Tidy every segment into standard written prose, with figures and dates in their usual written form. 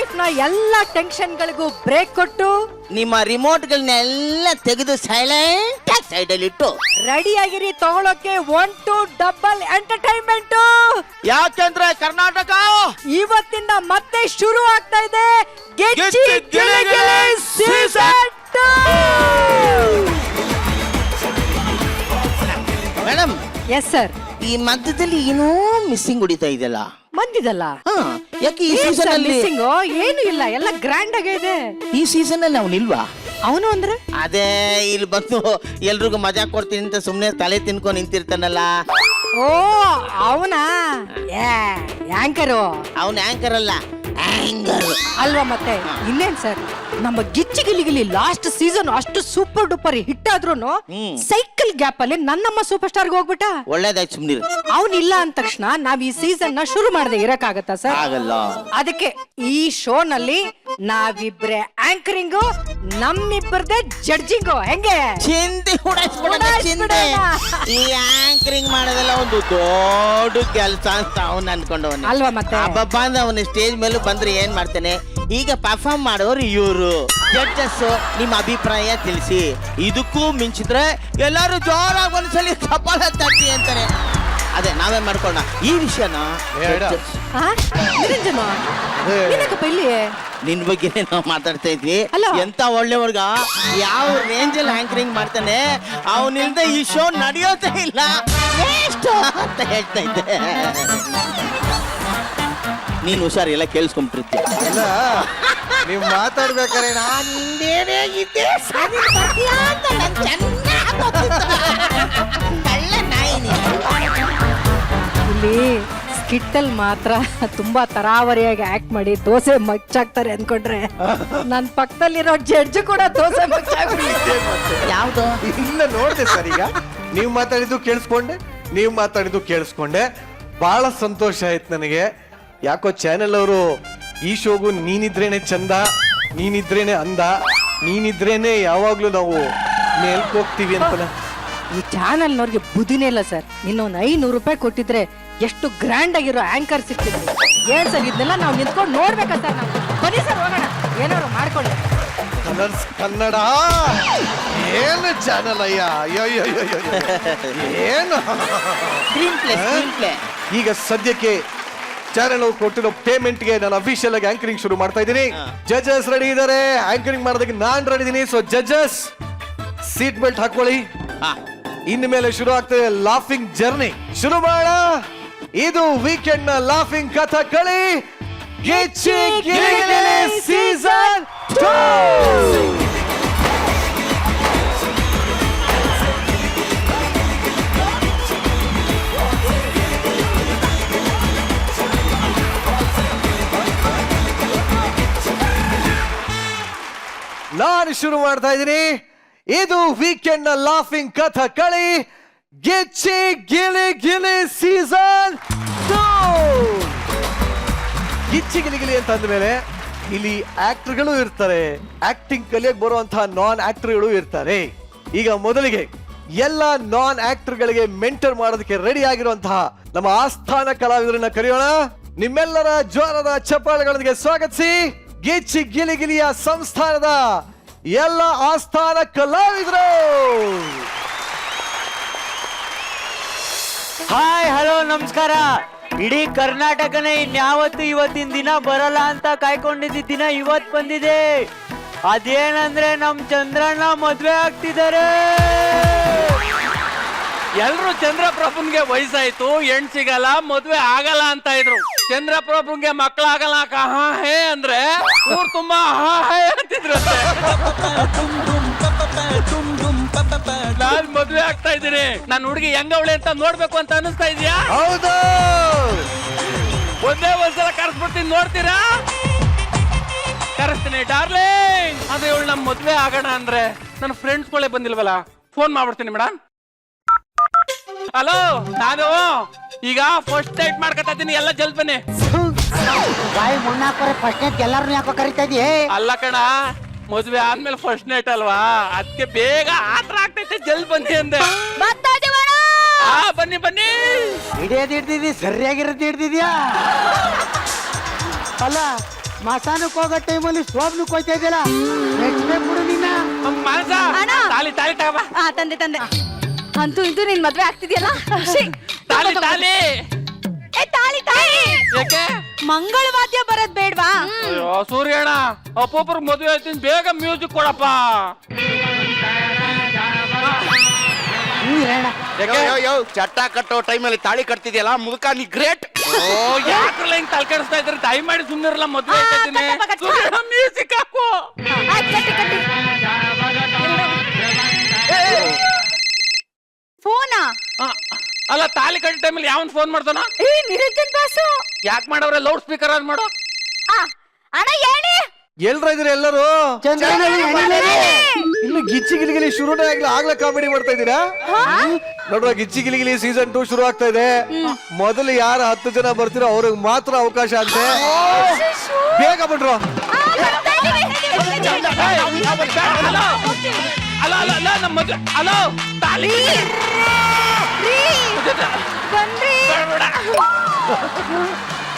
Life ನ ಎಲ್ಲ tension ಗಳಿಗೂ ಬ್ರೇಕ್ ಕೊಟ್ಟು ನಿಮ್ಮ ರಿಮೋಟ್ಗಳನ್ನೆಲ್ಲ ತೆಗೆದು ಸೈಲೆಂಟ್ ಆಗಿ ಸೈಡಲ್ಲಿ ಇಟ್ಟು ರೆಡಿ ಆಗಿರಿ ತಗೊಳಕ್ಕೆ 1-2 ಡಬಲ್ ಎಂಟರ್ಟೈನ್ಮೆಂಟ್. ಯಾಕೆಂದ್ರೆ ಕರ್ನಾಟಕ ಇವತ್ತಿಂದ ಮತ್ತೆ ಶುರು ಆಗ್ತಾ ಇದೆ ಗೆಚ್ಚಿ ಗಿಲಿ ಗಿಲಿ ಸೀಸನ್ 2. Madam, yes sir. ಈ ಮಧ್ಯದಲ್ಲಿ ಏನೋ ಮಿಸ್ಸಿಂಗ್ ಹೊಡಿತಾ ಇದೆಯಲ್ಲ, ಬಂದಿದಲ್ಲ. ಯಾಕೆ ಈ ಸೀಸನ್ ಅಲ್ಲಿ ಏನು ಇಲ್ಲ, ಎಲ್ಲ ಗ್ರ್ಯಾಂಡ್ ಆಗೇ ಇದೆ. ಈ ಸೀಸನ್ ಅಲ್ಲಿ ಅವನಿಲ್ವಾ? ಅವನು ಅಂದ್ರೆ ಅದೇ ಇಲ್ಲಿ ಬಂದು ಎಲ್ರಿಗೂ ಮಜಾ ಕೊಡ್ತೀನಿ ಅಂತ ಸುಮ್ನೆ ತಲೆ ತಿನ್ಕೊಂಡು ನಿಂತಿರ್ತಾನಲ್ಲ. ಓ ಅವನಾ? ಆಂಕರು. ಅವನ್ ಆಂಕರ್ ಅಲ್ಲ, ಆಂಗರ್ ಅಲ್ವಾ? ಮತ್ತೆ ಇನ್ನೇನ್ ಸರ್, ನಮ್ಮ ಗಿಚ್ಚಿ ಗಿಲಿಗಿಲಿ ಲಾಸ್ಟ್ ಸೀಸನ್ ಅಷ್ಟು ಸೂಪರ್ ಡೂಪರ್ ಹಿಟ್ ಆದ್ರೂನು ಸೈಕಲ್ ಗ್ಯಾಪ್ ಅಲ್ಲಿ ನನ್ನಮ್ಮ ಸೂಪರ್ ಸ್ಟಾರ್ಗೆ ಹೋಗ್ಬಿಟ್ಟ. ಒಳ್ಳೇದಾಯ್ತು, ಸುಮ್ನಿರು. ಅವನಿಲ್ಲ ಅಂದ ತಕ್ಷಣ ನಾವ್ ಈ ಸೀಸನ್ ನ ಶುರು ಮಾಡದೆ ಇರಕ್ಕಾಗತ್ತಾ ಸರ್? ಆಗಲ್ಲ. ಅದಕ್ಕೆ ಈ ಶೋ ನಲ್ಲಿ ನಾವಿಬ್ರೆ ಆಂಕರಿಂಗು, ನಮ್ಮಿಬ್ಬರದೇ ಜಡ್ಜಿಂಗು. ಹೆಂಗೆ ಚಿಂತೆ ಚಿಂತೆ. ಈ ಆಂಕರಿಂಗ್ ಮಾಡೋದೆಲ್ಲ ಒಂದು ದೊಡ್ಡ ಕೆಲಸ ಅಂತ ಅವನ್ ಅನ್ಕೊಂಡವನು ಅಲ್ವಾ? ಮತ್ತೆ ಹಬ್ಬ ಅಂದ ಅವನ ಸ್ಟೇಜ್ ಮೇಲೂ ಬಂದ್ರೆ ಏನ್ ಮಾಡ್ತಾನೆ. ಈಗ ಪರ್ಫಾರ್ಮ್ ಮಾಡೋರು ಇವರು ಜಡ್ಜಸ್. ನಿಮ್ಮ ಅಭಿಪ್ರಾಯ ತಿಳಿಸಿ. ಇದಕ್ಕೂ ಮಿಂಚಿದ್ರೆ ಎಲ್ಲಾರು ಜೋರಾಗಿ ಒಂದ್ಸಲಿ ಚಪ್ಪಾಳ ತಟ್ಟಿ ಅಂತಾರೆ. ಅದೇ ನಾವೇ ಮಾಡ್ಕೊಂಡ ಈ ವಿಷಯನ ಇಲ್ಲಿ ನಿನ್ ಬಗ್ಗೆ ನಾವು ಮಾತಾಡ್ತಾ ಇದ್ವಿ. ಅಲ್ಲ. ಎಂತ ಒಳ್ಳೆ ಹುಡುಗ, ಯಾವ ರೇಂಜಲ್ಲಿ ಆಂಕರಿಂಗ್ ಮಾಡ್ತಾನೆ. ಅವನಿಲ್ದ ಈ ಶೋ ನಡೆಯೋದೇ ಇಲ್ಲ ಎಷ್ಟು ಅಂತ ಹೇಳ್ತಾ ಇದ್ದೆ. ನೀನ್ ಹುಷಾರಿಲ್ಲ, ಕೇಳಿಸ್ಕೊಂಡ್ಬಿಟ್ಟಿರ್ತೀಯ. ನೀವು ಮಾತಾಡ್ಬೇಕಾರೆ ನಾನು ಹಿಂದೇನೆ ಇದ್ದೆ, ಸರಿ ಬರ್ತೀಯಾ ಅಂತ ನಂಗ್ ಚೆನ್ನಾಗ್ ಗೊತ್ತಿತ್ತು. ಕಳ್ಳ ನಾಯಿ ನೀನು. ಇಲ್ಲಿ ಸ್ಕಿಟ್ ಅಲ್ಲಿ ಮಾತ್ರ ತುಂಬಾ ತರಾವರಿಯಾಗಿ ಆಕ್ಟ್ ಮಾಡಿ ದೋಸೆ ಮಚ್ಚಾಕ್ತಾರೆ ಅನ್ಕೊಂಡ್ರೆ ನನ್ ಪಕ್ಕದಲ್ಲಿರೋ ಜಡ್ಜ್ ಕೂಡ ದೋಸೆ ಮಚ್ಚಾಕ್ಬಿಟ್ಟು. ಯಾವ್ದು? ಇಲ್ಲ ನೋಡ್ದೆ ಸರ್. ಈಗ ನೀವು ಮಾತಾಡಿದ್ದು ಕೇಳಿಸ್ಕೊಂಡೆ. ಬಹಳ ಸಂತೋಷ ಆಯ್ತು ನನಗೆ. ಯಾಕೋ ಚಾನೆಲ್ ಅವರು ಈ ಶೋಗೂ ನೀನಿದ್ರೇನೆ ಚಂದ, ನೀನಿದ್ರೇನೆ ಅಂದ, ನೀನಿದ್ರೇನೆ ಯಾವಾಗ್ಲೂ ನಾವು ಮೇಲ್ಕೋಗ್ತೀವಿ ಅಂತಲ್ಲ. ಈ ಚಾನಲ್ ನವ್ರಿಗೆ ಬುದ್ಧಿನೇ ಇಲ್ಲ ಸರ್. ಇನ್ನೊಂದು 500 ರೂಪಾಯಿ ಕೊಟ್ಟಿದ್ರೆ ಎಷ್ಟು ಗ್ರ್ಯಾಂಡ್ ಆಗಿರೋ ಆಂಕರ್ ಸಿಕ್ತಿದ್ರು. ಏನ್ ಸರ್ ಇದನ್ನೆಲ್ಲ ನಾವು ನಿಂತ್ಕೊಂಡು ನೋಡ್ಬೇಕಾ ಸರ್? ನಾವು ಬನ್ನಿ ಸರ್ ಹೋಗೋಣ, ಏನಾದ್ರು ಮಾಡ್ಕೊಳ್ಳಿ. ಕಲರ್ಸ್ ಕನ್ನಡ ಏನು ಚಾನಲ್ ಅಯ್ಯ, ಅಯ್ಯೋ ಏನು ಸ್ಕ್ರೀನ್ ಪ್ಲೇ. ಈಗ ಸದ್ಯಕ್ಕೆ ಚಾನೆಲ್ ಕೊಟ್ಟಿರೋ ಪೇಮೆಂಟ್ಗೆ ನಾನು ಅಫಿಷಿಯಲ್ ಆಗಿ ಆಂಕರಿಂಗ್ ಶುರು ಮಾಡ್ತಾ ಇದ್ದೀನಿ. ಜಡ್ಜಸ್ ರೆಡಿ ಇದ್ದಾರೆ, ಆಂಕರಿಂಗ್ ಮಾಡೋದಕ್ಕೆ ನಾನ್ ರೆಡಿ ಇದ್ದೀನಿ. ಸೊ ಜಡ್ಜಸ್ ಸೀಟ್ ಬೆಲ್ಟ್ ಹಾಕೊಳ್ಳಿ. ಇನ್ನು ಮೇಲೆ ಶುರು ಆಗ್ತದೆ ಲಾಫಿಂಗ್ ಜರ್ನಿ. ಶುರು ಮಾಡ. ಇದು ವೀಕೆಂಡ್ ನ ಲಾಫಿಂಗ್ ಕಥಕಳಿ ಗಿಚ್ಚಿ ಗಿಲಿ ಗಿಲಿ ಸೀಸನ್ 2. ನಾನು ಶುರು ಮಾಡ್ತಾ ಇದ್ದೀನಿ. ಇದು ವೀಕೆಂಡ್ ನ ಲಾಫಿಂಗ್ ಕಥಕಳಿ ಗಿಚ್ಚಿ ಗಿಲಿ ಗಿಲಿ ಸೀಸನ್ 2. ಗಿಚ್ಚಿ ಗಿಲಿ ಗಿಲಿ ಅಂತ ಅಂದ್ಮೇಲೆ ಇಲ್ಲಿ ಆಕ್ಟರ್ಗಳು ಇರ್ತಾರೆ, ಆಕ್ಟಿಂಗ್ ಕಲಿಯಕ್ ಬರುವಂತಹ ನಾನ್ ಆಕ್ಟರ್ಗಳು ಇರ್ತಾರೆ. ಈಗ ಮೊದಲಿಗೆ ಎಲ್ಲ ನಾನ್ ಆಕ್ಟರ್ಗಳಿಗೆ ಮೆಂಟರ್ ಮಾಡೋದಕ್ಕೆ ರೆಡಿ ಆಗಿರುವಂತಹ ನಮ್ಮ ಆಸ್ಥಾನ ಕಲಾವಿದರನ್ನ ಕರೆಯೋಣ. ನಿಮ್ಮೆಲ್ಲರ ಜೋರದ ಚಪ್ಪಾಳೆಗಳೊಂದಿಗೆ ಸ್ವಾಗತಿಸಿ ಗಿಚ್ಚಿ ಗಿಲಿ ಗಿಲಿಯ ಸಂಸ್ಥಾನದ ಎಲ್ಲ ಆಸ್ಥಾನ ಕಲಾವಿದರು. ಹಾಯ್, ಹಲೋ, ನಮಸ್ಕಾರ. ಇಡೀ ಕರ್ನಾಟಕನೇ ಇನ್ಯಾವತ್ತು ಇವತ್ತಿನ ದಿನ ಬರಲ್ಲ ಅಂತ ಕಾಯ್ಕೊಂಡಿದ್ದ ದಿನ ಇವತ್ತು ಬಂದಿದೆ. ಅದೇನಂದ್ರೆ ನಮ್ ಚಂದ್ರಣ್ಣ ಮದ್ವೆ ಆಗ್ತಿದ್ದಾರೆ. ಎಲ್ರು ಚಂದ್ರಪ್ರಭುನ್ಗೆ ವಯಸ್ಸಾಯ್ತು, ಹೆಣ್ ಸಿಗಲ್ಲ, ಮದ್ವೆ ಆಗಲ್ಲ ಅಂತ ಇದ್ರು. ಚಂದ್ರಪ್ರಭುನ್ಗೆ ಮಕ್ಕಳಾಗಲ್ಲ ಹಾ ಹೇ ಅಂದ್ರೆ ಊರ್ ತುಂಬಾ ಹಾ ಹೇ ಅಂತಿದ್ರು. ನಾನ್ ಮದ್ವೆ ಆಗ್ತಾ ಇದ್ದೀನಿ. ನನ್ನ ಹುಡುಗಿ ಹೆಂಗವಳೆ ಅಂತ ನೋಡ್ಬೇಕು ಅಂತ ಅನಿಸ್ತಾ ಇದೆಯಾ? ಹೌದು. ಒಂದೇ ಒಂದ್ಸಲ ಕರೆಸ್ಬಿಡ್ತೀನಿ, ನೋಡ್ತೀರಾ? ಕರೆಸ್ತೀನಿ ಡಾರ್ಲಿಂಗ್. ಅದೇ ಇವಳು ನಮ್ ಮದ್ವೆ ಆಗೋಣ ಅಂದ್ರೆ ನನ್ನ ಫ್ರೆಂಡ್ಸ್ಗಳೇ ಬಂದಿಲ್ವಲ್ಲ, ಫೋನ್ ಮಾಡ್ಬಿಡ್ತೀನಿ ಮೇಡಮ್. ಹಲೋ, ನಾನು ಈಗ ಫಸ್ಟ್ ನೈಟ್ ಮಾಡ್ಕೊತಾ ಇದ್ದೀನಿ, ಎಲ್ಲ ಜಲ್ದಿ ಬನ್ನಿ. ಬಾಯಿ ಮುನ್ನಾಕೋರೆ ಫಸ್ಟ್ ನೈಟ್ ಎಲ್ಲಾರನ್ನೂ ಯಾಕೋ ಕರಿತಾ ಇದೀಯ? ಅಲ್ಲ ಕಣ, ಮದ್ವೆ ಆದ್ಮೇಲೆ ಫಸ್ಟ್ ನೈಟ್ ಅಲ್ವಾ, ಅದಕ್ಕೆ ಬೇಗ ಆತರ ಆಗ್ತೈತೆ, ಜಲ್ದಿ ಬನ್ನಿ ಅಂದೆ. ಬನ್ನಿ ಬನ್ನಿ. ಹಿಡಿಯೋದು ಹಿಡ್ದಿದ್ದಿ, ಸರಿಯಾಗಿರೋದು ಹಿಡ್ದಿದ್ಯಾ? ಅಲ್ಲ ಸ್ಮಶಾನಕ್ಕೆ ಹೋಗೋ ಟೈಮಲ್ಲಿ ಸ್ಟೋಬ್ನು ಕೊಯ್ತಾ ಇದೆಯಲ್ಲ ಬಿಡು ನಿನ್ನ. ಮಾನಸ ಅಣ್ಣ. ತಾಲಿ ತಾಲಿ ತಗೋ ತಂದೆ ಅಂತೂ ಇಂತೂ ನಿನ್ ಮದ್ವೆ ಆಗ್ತಿದ್ಯಲ್ಲ ತಾಲಿ ತಾಲಿ ತಾಳಿ ತಾಳಿ ಯಾಕೆ ಮಂಗಳ ವಾದ್ಯ ಬರೋದ್ ಬೇಡ್ವಾ ಅಯ್ಯೋ ಸೂರ್ಯಣ್ಣ ಅಪ್ಪೊಬ್ಬರು ಮದುವೆ ಆಯ್ತೀನಿ ಬೇಗ ಮ್ಯೂಸಿಕ್ ಕೊಡಪ್ಪ ಚಟ್ಟ ಕಟ್ಟೋ ಟೈಮಲ್ಲಿ ತಾಳಿ ಕಟ್ತಿದ್ಯಲ್ಲ ಮುದುಕ ನೀ ಗ್ರೇಟ್. ಓ ಯಾಕ್ರಲ್ಲ ಹಿಂಗ್ ತಲೆ ಕೆಡಿಸ್ತಾ ಇದ್ರೆ ಟೈಮ್ ಮಾಡಿ ಸುಮ್ಮನಿರಲ್ಲ ಮದುವೆ ಆ, ಆಯ್ತೀನಿ ಕಟ್ಟಪ್ಪ, ಕಟ್ಟಪ್ಪ. ಮ್ಯೂಸಿಕ್ ಹಾಕು ಫೋನಾ ಆ, ಅಲ್ಲ ತಾಲಿ ಕಟ್ಟ ಟೈಮಲ್ಲಿ ಯಾವನ್ ಫೋನ್ ಮಾಡ್ತಾನ ನಿರಂಜನ್ ಬಾಸು ಯಾಕೆ ಮಾಡವ್ರೆ ಲೌಡ್ ಸ್ಪೀಕರ್ ಆನ್ ಮಾಡು ಅಣ್ಣ ಏನೇ ಎಲ್ರ ಇದ್ರಿ ಎಲ್ಲರೂ ಇನ್ನು ಗಿಚ್ಚಿ ಗಿಲಿಗಿಲಿ ಶುರುನೇ ಆಗ್ಲಿ ಆಗ್ಲೇ ಕಾಮಿಡಿ ಮಾಡ್ತಾ ಇದ್ದೀರಾ ನೋಡುವ ಗಿಚ್ಚಿ ಗಿಲಿಗಿಲಿ ಸೀಸನ್ 2 ಶುರು ಆಗ್ತಾ ಇದೆ. ಮೊದಲು ಯಾರು 10 ಜನ ಬರ್ತೀರೋ ಅವ್ರಿಗೆ ಮಾತ್ರ ಅವಕಾಶ ಅಂತೆ. ಬೇಗ ಬಿಡ್ರು. ಅಲ್ಲ ಅಲ್ಲ ಅಲ್ಲ ನಮ್ಮ ಮದುವೆ ಅಲೋ ತಾಲಿ ಬೇಡ.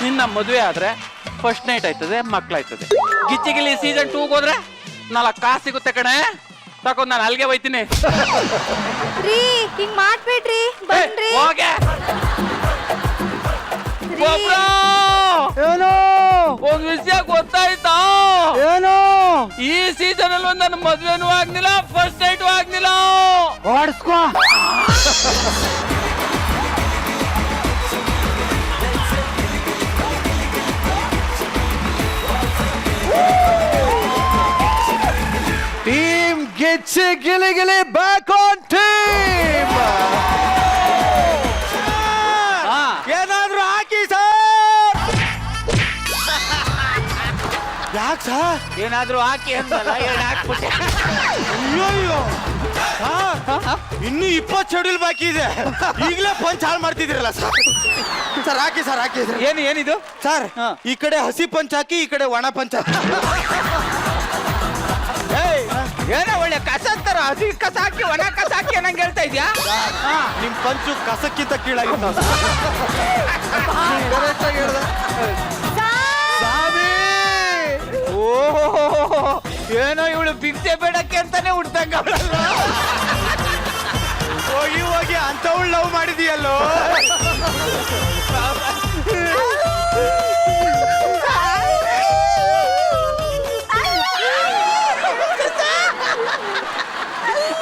ನಿನ್ನ ಮದುವೆ ಆದ್ರೆ ಫಸ್ಟ್ ನೈಟ್ ಆಯ್ತದೆ ಮಕ್ಳಾಯ್ತದೆ. ಗಿಚ್ಚಿಗಿಲಿ ಸೀಸನ್ 2 ಹೋದ್ರೆ 4 ಕಾಸು ಸಿಗುತ್ತೆ ಕಣೆ. ತಕೊಂಡ್ ನಾನು ಅಲ್ಲಿಗೆ ಹೋಯ್ತೀನಿ. ಹಿಂಗ್ ಮಾಡ್ಬೇಡ್ರಿ ಬನ್ರಿ ಹೋಗೆ ಒಬ್ರು. ಏನು ಒಂದ್ ವಿಷಯ ಗೊತ್ತಾಯ್ತಾ ಏನು ಈ ಸೀಸನ್ ಅಲ್ಲಿ ನನ್ನ ಮದ್ವೆನೂ ಆಗ್ಲಿಲ್ಲ ಫಸ್ಟ್ ನೈಟು ಆಗ್ಲಿಲ್ಲ. ಓಡಿಸ್ಕೋ. Team Gicchi Giligili back on team. ಏನಾದ್ರೂ ಹಾಕಿ ಸರ್. ಯಾಕೆ ಸರ್? ಏನಾದ್ರೂ ಹಾಕಿ ಅಂದಲ್ಲ ಏನ್ ಹಾಕ್ಬಿಟ್ಟೆ. ಅಯ್ಯೋ ಇನ್ನು 20 ಶೆಡ್ಯೂಲ್ ಬಾಕಿ ಇದೆ. ಈಗಲೇ ಪಂಚ್ ಹಾಳು ಮಾಡ್ತಿದ್ದೀರಲ್ಲ ಸರ್. ಸರ್ ಹಾಕಿ ಸರ್ ಹಾಕಿ. ಏನಿದು ಸರ್ ಈ ಕಡೆ ಹಸಿ ಪಂಚ್ ಹಾಕಿ ಈ ಕಡೆ ಒಣ ಪಂಚ್ ಹಾಕಿ. ಏನೋ ಒಳ್ಳೆ ಕಸ ಅಂತಾರ ಹಸಿ ಕಸ ಹಾಕಿ ಒಣ ಕಸ ಹಾಕಿ ನಂಗೆ ಹೇಳ್ತಾ ಇದ್ಯಾ. ನಿಮ್ ಪಂಚು ಕಸಕ್ಕಿಂತ ಕೀಳಾಗಿತ್ತು. ಓಹೋ ಏನೋ ಇವಳು ಭಿಕ್ಷೆ ಬೇಡಕ್ಕೆ ಅಂತಾನೆ ಹುಡ್ತಂಗ. ಹೋಗಿ ಹೋಗಿ ಅಂತವಳು ಲವ್ ಮಾಡಿದೀಯಲ್ಲೋ.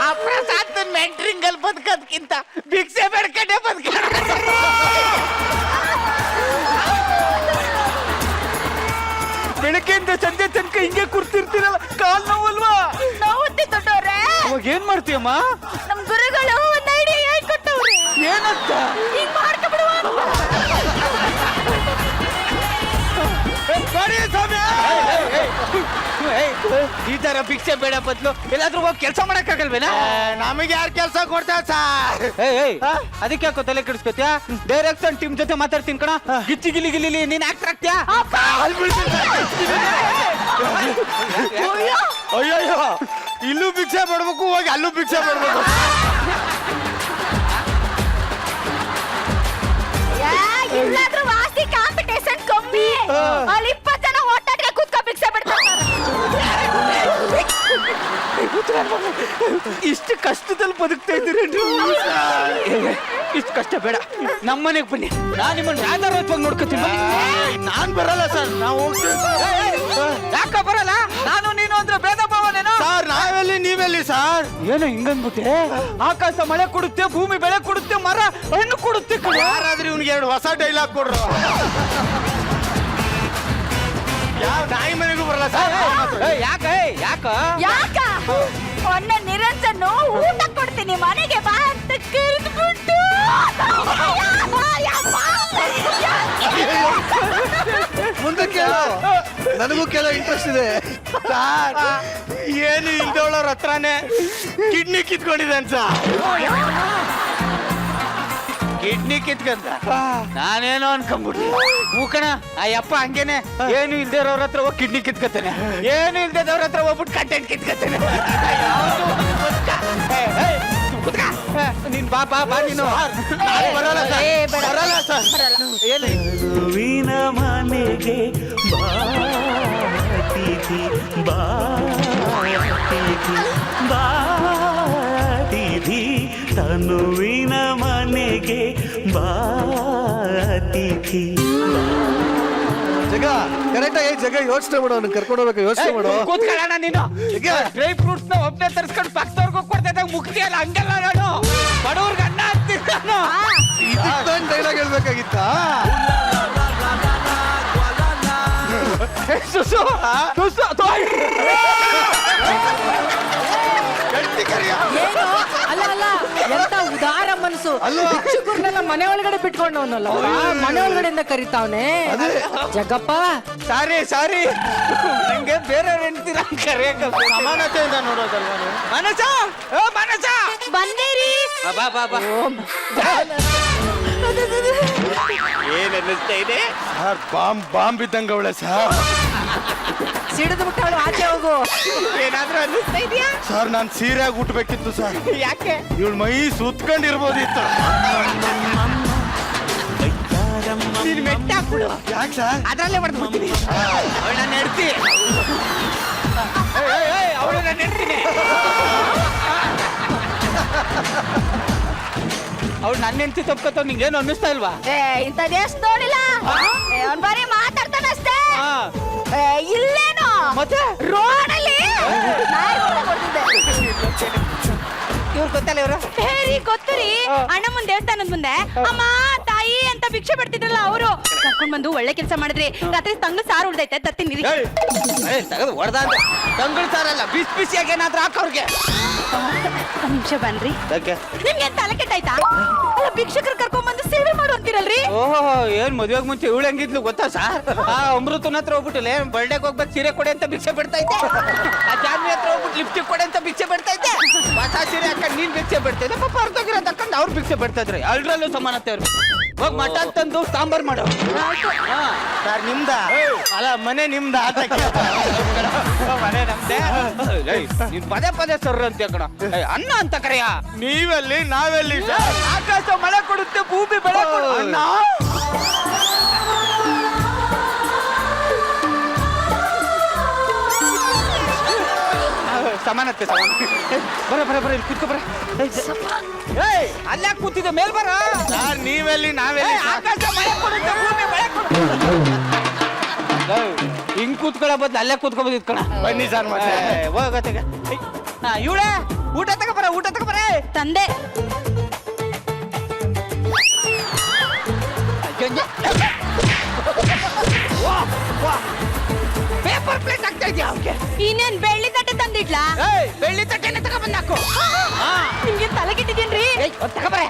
ಆ ಪ್ರಸಾದ್ ಮೆಂಟ್ರಿಂಗ್ ಅಲ್ಲಿ ಬದುಕೋದ್ಕಿಂತ ಭಿಕ್ಷೆ ಬೇಡ್ಕೊಂಡೆ ಬದುಕ. ಬೆಳಗ್ಗೆಯಿಂದ ಸಂಜೆ ತನಕ ಹಿಂಗೆ ಕೂರ್ತಿರ್ತೀರಲ್ಲ ಕಾಲ್ ನೋವಲ್ವಾ? ನೋವುತ್ತೆ ದೊಡ್ಡವ್ರೆ ಅವಾಗ ಏನ್ ಮಾಡ್ತೀಯಮ್ಮ? ನಮ್ ಗುರುಗಳು ಒಂದ್ ಐಡಿಯಾ ಹೇಳ್ಕೊಟ್ಟವ್ರೆ ಏನಂತ? ಹಿಂಗ್ ಮಾಡ್ಕೊಬಿಡುವ ಈ ತರ ಭಿಕ್ಷೆ ಬೇಡ ಬದ್ಲು ಎಲ್ಲಾದ್ರೂ ಹೋಗಿ ಕೆಲಸ ಮಾಡಕ್ಕಾಗಲ್ವೇನಾ? ನಮಗೆ ಯಾರು ಕೆಲಸ ಕೊಡ್ತಾರೆ ಸರ್? ಅದಕ್ಕೆ ಯಾಕೋ ತಲೆ ಕೆಡಿಸ್ಕೊತ್ಯಾ? ಡೈರೆಕ್ಷನ್ ಟೀಮ್ ಜೊತೆ ಮಾತಾಡ್ತೀನಿ ಕಣ. ಗಿಚ್ಚಿ ಗಿಲಿ ಗಿಲಿ ನೀನ್ ಆಕ್ಟರ್ ಆಗ್ತ್ಯಾ? ಅಯ್ಯಯ್ಯೋ ಇಲ್ಲೂ ಭಿಕ್ಷೆ ಮಾಡ್ಬೇಕು ಹೋಗಿ ಅಲ್ಲೂ ಭಿಕ್ಷೆ ಮಾಡ್ಬೇಕು. ಇಲ್ಲಾದ್ರೂ ವಾಸಿ ಕಾಂಪಿಟೇಷನ್ ಕಮ್ಮಿ ಅಲ್ಲಿ 20 ಜನ ಓಟಾಡ್ಗೆ ಕೂತ್ಕೊ ಭಿಕ್ಷೆ ಬಿಡ್ತಾರೆ ಇಷ್ಟು ಕಷ್ಟದಲ್ಲಿ ಬದುಕ್ತಾ ಇದ್ದೀರಿ ಇಷ್ಟು ಕಷ್ಟ ಬೇಡ ನಮ್ಮನೆಗೆ ಬನ್ನಿ. ನಾನ್ ನಿಮ್ಮನ್ನ ಯಾವ್ದಾರು ನೋಡ್ಕೊತೀನಿ. ನಾನ್ ಬರಲ್ಲ ಸರ್. ನಾವು ಯಾಕ ಬರಲ್ಲ? ನಾನು ನೀನು ಅಂದ್ರೆ ಭೇದ ಭಾವನೇನೋ? ಸರ್ ನಾವೆಲ್ಲಿ ನೀವೆಲ್ಲಿ ಸರ್? ಏನೋ ಹಿಂಗನ್ಬಿಟ್ಟೆ. ಆಕಾಶ ಮಳೆ ಕೊಡುತ್ತೆ, ಭೂಮಿ ಬೆಳೆ ಕೊಡುತ್ತೆ, ಮರ ಹಣ್ಣು ಕೊಡುತ್ತೆ. ಯಾರಾದ್ರೂ ಇವ್ನಿಗೆ 2 ಹೊಸ ಡೈಲಾಗ್ ಕೊಡ್ರು. ಯಾವ ನಾಯಿ ಮನೆಗೂ ಬರಲ್ಲ ಸರ್. ಯಾಕ ಯಾಕ ಯಾಕ ಮೊನ್ನೆ ನಿರಂಜನ್ ಊಟ ಕೊಡ್ತೀನಿ ಮನೆಗೆ ಬಾ ಅಂತ ಕರೆದ್ಬಿಟ್ಟು ಮುಂದೆ ಕೇಳು, ನನಗೂ ಕೆಲವು ಇಂಟ್ರೆಸ್ಟ್ ಇದೆ. ಸರ್ ಏನು ಇಲ್ದವಳವ್ರ ಹತ್ರನೇ ಕಿಡ್ನಿ ಕಿತ್ಕೊಂಡಿದ್ದಾನೆ ಸರ್. ಕಿಡ್ನಿ ಕಿತ್ಕಂತ ನಾನೇನೋ ಅನ್ಕೊಂಡ್ಬಿಟ್ಟಿ. ಮೂಕಣ ಆ ಯಪ್ಪ ಹಂಗೇನೆ ಏನು ಇಲ್ದೇ ಇರೋರ ಹತ್ರ ಹೋಗಿ ಕಿಡ್ನಿ ಕಿತ್ಕತಾನೆ, ಏನು ಇಲ್ದೇದವ್ರ ಹತ್ರ ಹೋಗ್ಬಿಟ್ಟು ಕಂಟೆಂಟ್ ಕಿತ್ಕತಾನೆ. ನೀನ್ ಬಾ ಬಾ ಬಾ ನೀನು. ಬರಲ್ಲ ಸರ್. ಬರಲ್ಲ ಸರ್. ಏನು ಮನೆಗೆ ಬಾ ತನುವಿನ ಮನೆಗೆ ಬಾತಿಥಿ. ಜಗ ಕರೆಕ್ಟ್ ಆಗಿ ಜಗ ಯೋಚನೆ ಮಾಡು, ಅವ್ನು ಕರ್ಕೊಂಡು ಹೋಗ್ಬೇಕು, ಯೋಚನೆ ಮಾಡು. ಕೂತ್ಕೊಳ್ಳೋಣ ನೀನು ಡ್ರೈ ಫ್ರೂಟ್ಸ್ ನ ಒಬ್ಬನೇ ತರಿಸ್ಕೊಂಡು ಪಕ್ಕದವ್ರಿಗೂ ಕೊಡ್ತಾ ಮುಕ್ತಿಯಲ್ಲ, ಹಂಗಲ್ಲ ನಾನು ಬಡವ್ರಿಗೆ ಅನ್ನ ಹಾಕ್ತೀನಿ ನಾನು. ಇದಕ್ಕೊಂದು ಡೈಲಾಗ್ ಹೇಳ್ಬೇಕಾಗಿತ್ತಾ? ಸುಸು ಸುಸು ಏನು ಅಲ್ಲ ಅಲ್ಲ ಎಂತ ಉದಾರ ಮನಸ್ಸು. ಭಿಕ್ಷುಕರನ್ನೆಲ್ಲ ಮನೆ ಒಳಗಡೆ ಬಿಟ್ಕೊಂಡವನಲ್ಲ, ಮನೆ ಒಳಗಡೆಯಿಂದ ಕರಿತಾವನೆ. ಜಗಪ್ಪ ಸಾರಿ ಸಾರಿ, ನಂಗೆ ಬೇರೆ ಹೆಂಡ್ತೀರ ಕರೆಯಕ ಸಮಾನತೆಯಿಂದ ನೋಡೋದಲ್ವ ನೀವು? ಮನಸ ಓ ಮನಸ ಬಂದೇರಿ. ಬಾ ಬಾ ಬಾ. ಏನ್ ಅನ್ನಿಸ್ತಾ ಇದೆ? ಸರ್ ಬಾಂಬ್ ಇದ್ದಂಗ ಅವಳೆ ಸರ್. ಸಿಡಿದು ಬಿಟ್ಟವಳು, ಆಚೆ ಹೋಗು. ಏನಾದ್ರೂ ಅನ್ನಿಸ್ತಾ ಇದೆಯಾ? ಸರ್ ನಾನು ಸೀರೆಯಾಗಿ ಉಟ್ಬೇಕಿತ್ತು ಸರ್. ಯಾಕೆ? ಇವಳು ಮೈ ಸುತ್ಕೊಂಡಿರ್ಬೋದಿತ್ತು. ನೀನ್ ಮೆಟ್ಟ ಹಾಕ್ಬಿಡು, ಯಾಕೆ ಸರ್? ಅದ್ರಲ್ಲೇ ಹೊಡೆದು ಬಿಡ್ತೀನಿ. ಅವಳು ನಾನು ಹೆಡ್ತಿ, ಅವಳು ನಾನು ಹೆಡ್ತೀನಿ. ಅವ್ಳು ನನ್ನ ಹೆಂಡತಿ ತಪ್ಕೊತಾವ್, ನಿಂಗೇನು ಅನ್ನಿಸ್ತಾ ಇಲ್ವಾ? ಇಂಥದ್ದು ಎಷ್ಟು ನೋಡಿಲ್ಲ. ಅವ್ನ್ ಬರೀ ಮಾತಾಡ್ತಾನ ಅಷ್ಟೇ. ಇಲ್ಲೇನು ಮತ್ತೆ ರೋಡಲ್ಲಿ ನಾಯಿಗಳನ್ನ ಕೊಡ್ತಿದ್ದೆ. ಇವ್ರು ಗೊತ್ತಲ್ಲ ಇವ್ರು? ಹೇರಿ ಗೊತ್ತು ರೀ, ಅಣ್ಣ ಮುಂದೆ ದೇವಸ್ಥಾನದ ಮುಂದೆ ಅಮ್ಮ ತಾಯಿ ಅಂತ ಭಿಕ್ಷೆ ಬಿಡ್ತಿದ್ರಲ್ಲ ಅವರು ಕರ್ಕೊಂಡ್ ಬಂದು ಒಳ್ಳೆ ಕೆಲಸ ಮಾಡಿದ್ರಿ. ರಾತ್ರಿ ತಂಗ ಸಾರು ಉಳ್ದೈತೆ ತತ್ತೀನಿ ರೀ. ತಗದು ಹೊಡೆದ ತಂಗಳು ಸಾರಲ್ಲ, ಬಿಸಿ ಬಿಸಿಯಾಗಿ ಏನಾದ್ರೂ ಹಾಕವ್ರಿಗೆ. ಒಂದ್ ನಿಮಿಷ ಬನ್ರಿ. ನಿಮ್ಗೆ ತಲೆ ಕೆಟ್ಟಾಯ್ತಾ? ಅಲ್ಲ ಭಿಕ್ಷಕರು ಕರ್ಕೊಂಡ್ ಬಂದು ಸೇವೆ ಮಾಡು ಅಂತೀರಲ್ರಿ. ಓಹೋ, ಏನ್ ಮದುವೆಗೆ ಮುಂಚೆ ಇವಳು ಹೆಂಗಿದ್ಲು ಗೊತ್ತಾ ಸರ್? ಆ ಅಮೃತನ ಹತ್ರ ಹೋಗ್ಬಿಟ್ಟಿಲ್ಲ, ಬರ್ಡೇಗೆ ಹೋಗ್ಬೇಕು ಸೀರೆ ಕೊಡಿ ಅಂತ ಭಿಕ್ಷೆ ಬಿಡ್ತಾ ಇದ್ದೆ. ಆ ಜಾನ್ವಿ ಹತ್ರ ಹೋಗ್ಬಿಟ್ಟು ಲಿಪ್ಸ್ಟಿಕ್ ಕೊಡಿ ಅಂತ ಭಿಕ್ಷೆ ಬಿಡ್ತಾ ಇದ್ದೆ. ಹೊಸ ಸೀರೆ ಹಾಕೊಂಡು ನೀನ್ ಭಿಕ್ಷೆ ಬಿಡ್ತಾ ಇದ್ದೆ, ಪಾಪ ಅರ್ಧಗಿರೋದು ಹಾಕೊಂಡು ಅವ್ರು ಭಿಕ್ಷೆ ಬಿಡ್ತಾ ಇದ್ರಿ. ಅಲ್ರಲ್ಲೂ ಸಮಾನತೆ ಅವ್ರು. ಹೋಗಿ ಮಟನ್ ತಂದು ಸಾಂಬಾರ್ ಮಾಡು. ಸರ್ ನಿಮ್ದ ಅಲ್ಲ ಮನೆ ನಿಮ್ದ ಆತಕ್ಕೆ. ಮನೆ ನಮ್ದೆ. ನೀನ್ ಪದೇ ಪದೇ ಸರ್ ಅಂತ ಕಣ, ಅನ್ನ ಅಂತ ಕರೆಯ. ನೀವೆಲ್ಲಿ ನಾವೆಲ್ಲಿ ಸರ್? ಆಕಾಶ ಮಳೆ ಕೊಡುತ್ತೆ, ಭೂಮಿ ಬೆಳೆ ಕೊಡು. ಅನ್ನ ಸಮಾನತೆ ಸಮಾನತೆ. ಬರ ಬರ ಬರ, ಇಲ್ಲಿ ಕೂತ್ಕೊ ಬರ. ಅಲ್ಲೇ ಕೂತಿದ್ದೆ, ಮೇಲ್ ಬರ. ಸರ್ ನೀವೆಲ್ಲಿ ನಾವೆಲ್ಲಿ ಸರ್? ಆಕಾಶ ಮಳೆ ಕೊಡುತ್ತೆ, ಭೂಮಿ ಬೆಳೆ ಕೊಡು. ಹಿಂಗ್ ಕೂತ್ಕೊಳ್ಳೋ ಬದ್ಲು ಅಲ್ಲೇ ಕೂತ್ಕೊಬೋದು ಇತ್ಕಣ. ಬನ್ನಿ ಸರ್ ಮತ್ತೆ. ಹೋಗತ್ತೆ ಇವಳೆ ಊಟ ತಗೋಬರ, ಊಟ ತಗೋಬರ. ತಂದೆ ಪೇಪರ್ ಪ್ಲೇಟ್ ಆಗ್ತಾ ಇದೆಯಾ ಅವ್ಕೆ? ಇನ್ನೇನ್ ಬೆಳ್ಳಿ ತಟ್ಟೆ ತಂದಿಟ್ಲಾ? ಬೆಳ್ಳಿ ತಟ್ಟೆನೆ ತಗೊಬಂದ್ ಹಾಕು. ನಿಮ್ಗೆ ತಲೆ ಕೆಟ್ಟಿದ್ದೀನ್ರಿ. ತಗೋಬರ.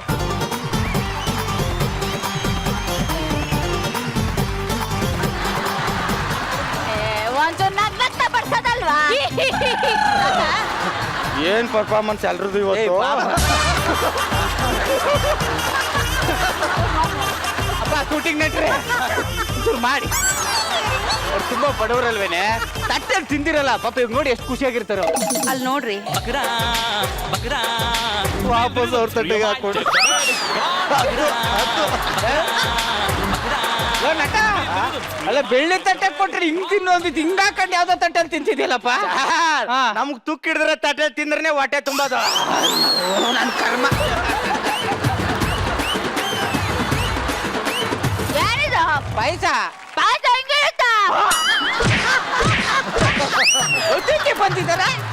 ಒಂಚೂರು ನಗ್ನಗ್ತಾ ಬಡ್ಸೋದಲ್ವಾ? ಏನ್ ಪರ್ಫಾರ್ಮೆನ್ಸ್ ಎಲ್ರದ್ದು ಇವತ್ತು? ಅಪ್ಪ ಶೂಟಿಂಗ್ ನಟ್ರೆ ಚೂರು ಮಾಡಿ. ಅವ್ರು ತುಂಬಾ ಬಡವರಲ್ವೇನೆ, ತಟ್ಟೆಲ್ಲಿ ತಿಂದಿರಲ್ಲ ಪಾಪ. ಇವ್ರು ನೋಡಿ ಎಷ್ಟು ಖುಷಿಯಾಗಿರ್ತಾರೋ. ಅಲ್ಲಿ ನೋಡ್ರಿ, ವಾಪಸ್ ಅವ್ರ ತಟ್ಟೆಗೆ ಹಾಕೊಂಡು ನಟ ಅಲ್ಲ, ಬೆಳ್ಳಿ ತಟ್ಟೆ ಕೊಟ್ರೆ ಹಿಂಗ್ ತಿನ್ನು ಅಂದಿದ್ದು, ಹಿಂಗ್ ಹಾಕೊಂಡು ಯಾವ್ದೋ ತಟ್ಟೆಲ್ಲಿ ತಿಂತಿದ್ಯಲ್ಲಪ್ಪ. ನಮ್ಗ್ ತುಕ್ ಹಿಡಿದ್ರೆ ತಟ್ಟೆ ತಿಂದ್ರೆ ಹೊಟ್ಟೆ ತುಂಬದು. ನನ್ ಕರ್ಮ. ಯಾರಿದು ಪಾಯಸ ಪಾಯಸ ಹಿಂಗಿರುತ್ತಾ? ಬಂದಿದ್ದಾರ